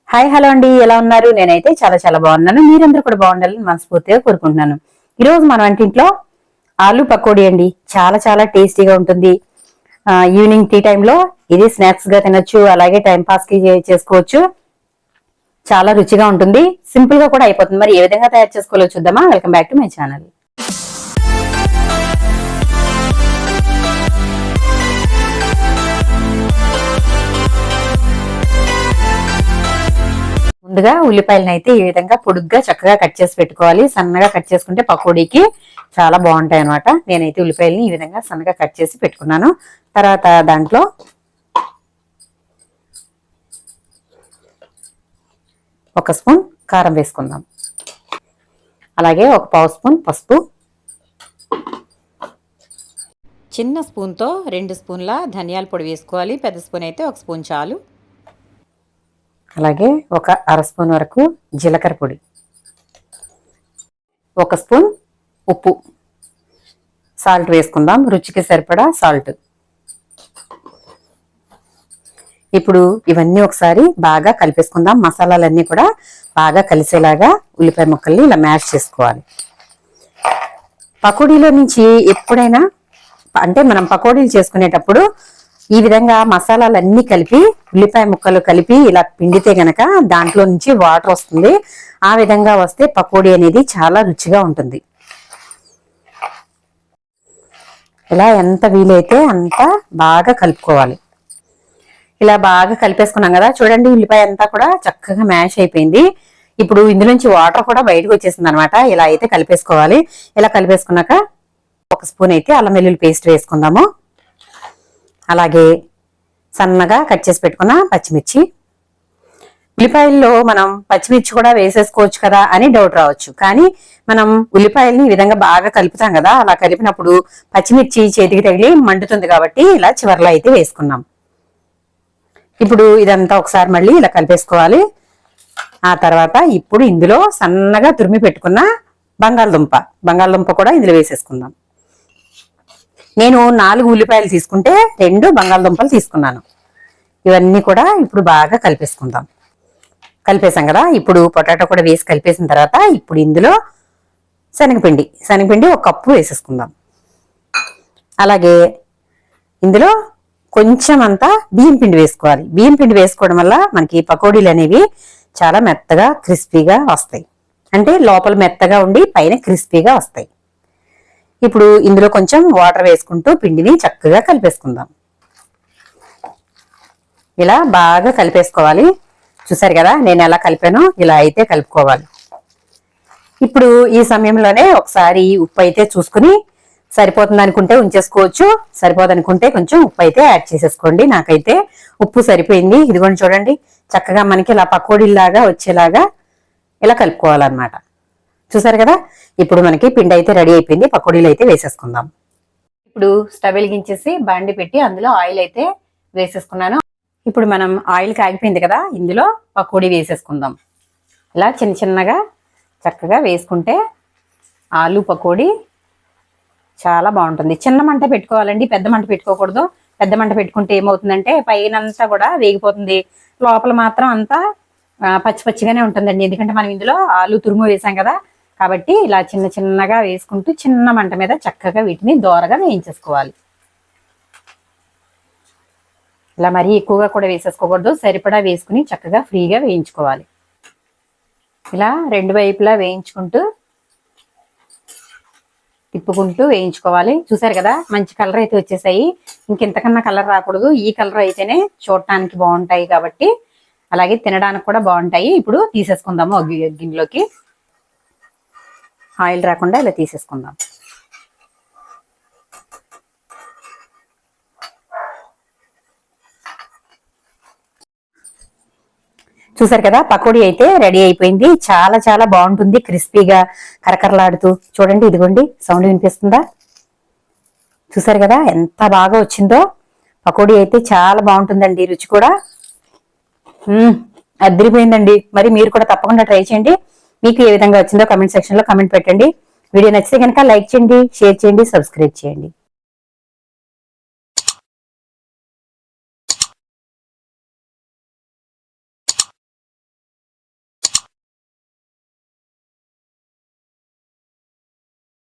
Hi hello అండి, ఎలా ఉన్నారు? నేనైతే చాలా చాలా బాగున్నాను. మీరందరూ కూడా బాగుండాలని మనస్ఫూర్తిగా కోరుకుంటున్నాను. ఈరోజు మన వంటింట్లో ఆలు పకోడీ అండి. చాలా చాలా టేస్టీగా ఉంటుంది. ఈవినింగ్ టీ టైంలో ఇది స్నాక్స్ గా తినొచ్చు, అలాగే టైం పాస్ కి చేసుకోవచ్చు. చాలా రుచిగా ఉంటుంది, సింపుల్ గా కూడా అయిపోతుంది. మరి ఏ విధంగా తయారు చేసుకోవాలో చూద్దామా? Welcome back to my channel. ముందుగా ఉల్లిపాయలను అయితే ఈ విధంగా పొడుగ్గా చక్కగా కట్ చేసి పెట్టుకోవాలి. సన్నగా కట్ చేసుకుంటే పకోడీకి చాలా బాగుంటాయి అనమాట. నేనైతే ఉల్లిపాయలని ఈ విధంగా సన్నగా కట్ చేసి పెట్టుకున్నాను. తర్వాత దాంట్లో ఒక స్పూన్ కారం వేసుకుందాం. అలాగే ఒక పావు స్పూన్ పసుపు, చిన్న స్పూన్తో 2 స్పూన్ల ధనియాల పొడి వేసుకోవాలి. పెద్ద స్పూన్ అయితే 1 స్పూన్ చాలు. అలాగే ఒక అర స్పూన్ వరకు జీలకర్ర పొడి, 1 స్పూన్ ఉప్పు, సాల్ట్ వేసుకుందాం, రుచికి సరిపడా సాల్ట్. ఇప్పుడు ఇవన్నీ ఒకసారి బాగా కలిపేసుకుందాం. మసాలాలన్నీ కూడా బాగా కలిసేలాగా ఉల్లిపాయ ముక్కల్ని ఇలా మ్యాష్ చేసుకోవాలి. పకోడీలో నుంచి ఎప్పుడైనా అంటే మనం పకోడీలు చేసుకునేటప్పుడు ఈ విధంగా మసాలాలన్నీ కలిపి ఉల్లిపాయ ముక్కలు కలిపి ఇలా పిండితే గనక దాంట్లో నుంచి వాటర్ వస్తుంది. ఆ విధంగా వస్తే పకోడీ అనేది చాలా రుచిగా ఉంటుంది. ఇలా ఎంత వీలైతే అంత బాగా కలుపుకోవాలి. ఇలా బాగా కలిపేసుకున్నాం కదా, చూడండి ఉల్లిపాయ అంతా కూడా చక్కగా మ్యాష్ అయిపోయింది. ఇప్పుడు ఇందులోంచి వాటర్ కూడా బయటకు వచ్చేసింది అనమాట. ఇలా అయితే కలిపేసుకోవాలి. ఇలా కలిపేసుకున్నాక 1 స్పూన్ అయితే అల్లం వెల్లుల్లి పేస్ట్ వేసుకుందాము. అలాగే సన్నగా కట్ చేసి పెట్టుకున్న పచ్చిమిర్చి. ఉల్లిపాయల్లో మనం పచ్చిమిర్చి కూడా వేసేసుకోవచ్చు కదా అని డౌట్ రావచ్చు, కానీ మనం ఉల్లిపాయల్ని ఈ విధంగా బాగా కలుపుతాం కదా, అలా కలిపినప్పుడు పచ్చిమిర్చి చేతికి తగిలి మండుతుంది కాబట్టి ఇలా చివర్లో అయితే వేసుకున్నాం. ఇప్పుడు ఇదంతా ఒకసారి మళ్ళీ ఇలా కలిపేసుకోవాలి. ఆ తర్వాత ఇప్పుడు ఇందులో సన్నగా తురిమి పెట్టుకున్న బంగాళదుంప కూడా ఇందులో వేసేసుకుందాం. నేను 4 ఉల్లిపాయలు తీసుకుంటే 2 బంగాళదుంపలు తీసుకున్నాను. ఇవన్నీ కూడా ఇప్పుడు బాగా కలిపేసుకుందాం. కలిపేసాం కదా, ఇప్పుడు పొటాటో కూడా వేసి కలిపేసిన తర్వాత ఇప్పుడు ఇందులో శనగపిండి 1 కప్పు వేసేసుకుందాం. అలాగే ఇందులో కొంచెం అంతా బియ్యం పిండి వేసుకోవాలి. బియ్యం పిండి వేసుకోవడం వల్ల మనకి పకోడీలు అనేవి చాలా మెత్తగా క్రిస్పీగా వస్తాయి. అంటే లోపల మెత్తగా ఉండి పైన క్రిస్పీగా వస్తాయి. ఇప్పుడు ఇందులో కొంచెం వాటర్ వేసుకుంటూ పిండిని చక్కగా కలిపేసుకుందాం. ఇలా బాగా కలిపేసుకోవాలి. చూసారు కదా నేను ఎలా కలిపానో, ఇలా అయితే కలుపుకోవాలి. ఇప్పుడు ఈ సమయంలోనే ఒకసారి ఉప్పు అయితే చూసుకుని సరిపోతుంది అనుకుంటే ఉంచేసుకోవచ్చు, సరిపోదనుకుంటే కొంచెం ఉప్పు అయితే యాడ్ చేసేసుకోండి. నాకైతే ఉప్పు సరిపోయింది. ఇదిగోండి చూడండి, చక్కగా మనకి ఇలా పకోడీలాగా వచ్చేలాగా ఇలా కలుపుకోవాలన్నమాట. చూసారు కదా, ఇప్పుడు మనకి పిండి అయితే రెడీ అయిపోయింది. పకోడీలు అయితే వేసేసుకుందాం. ఇప్పుడు స్టవ్ వెలిగించేసి బాండి పెట్టి అందులో ఆయిల్ అయితే వేసేసుకున్నాను. ఇప్పుడు మనం ఆయిల్ కాగిపోయింది కదా, ఇందులో పకోడీ వేసేసుకుందాం. ఇలా చిన్న చిన్నగా చక్కగా వేసుకుంటే ఆలు పకోడీ చాలా బాగుంటుంది. చిన్న మంట పెట్టుకోవాలండి, పెద్ద మంట పెట్టుకోకూడదు. పెద్ద మంట పెట్టుకుంటే ఏమవుతుందంటే పైనంతా కూడా వేగిపోతుంది, లోపల మాత్రం అంతా పచ్చి పచ్చిగానే ఉంటుందండి. ఎందుకంటే మనం ఇందులో ఆలు తురుము వేసాం కదా, కాబట్టి ఇలా చిన్న చిన్నగా వేసుకుంటూ చిన్న మంట మీద చక్కగా వీటిని దోరగా వేయించేసుకోవాలి. ఇలా మరీ ఎక్కువగా కూడా వేసేసుకోకూడదు, సరిపడా వేసుకుని చక్కగా ఫ్రీగా వేయించుకోవాలి. ఇలా 2 వైపులా వేయించుకుంటూ తిప్పుకుంటూ వేయించుకోవాలి. చూసారు కదా, మంచి కలర్ అయితే వచ్చేసాయి. ఇంకెంతకన్నా కలర్ రాకూడదు. ఈ కలర్ అయితేనే చూడటానికి బాగుంటాయి కాబట్టి, అలాగే తినడానికి కూడా బాగుంటాయి. ఇప్పుడు తీసేసుకుందాము గిన్నెలోకి. ఆయిల్ రాకుండా ఇలా తీసేసుకుందాం. చూసారు కదా, పకోడీ అయితే రెడీ అయిపోయింది. చాలా చాలా బాగుంటుంది, క్రిస్పీగా కరకరలాడుతూ. చూడండి, ఇదిగోండి సౌండ్ వినిపిస్తుందా? చూసారు కదా ఎంత బాగా వచ్చిందో. పకోడీ అయితే చాలా బాగుంటుందండి, రుచి కూడా అదిరిపోయిందండి. మరి మీరు కూడా తప్పకుండా ట్రై చేయండి. మీకు ఏ విధంగా వచ్చిందో కమెంట్ సెక్షన్ లో కమెంట్ పెట్టండి. వీడియో నచ్చితే కనుక లైక్ చేయండి, షేర్ చేయండి, సబ్స్క్రైబ్ చేయండి.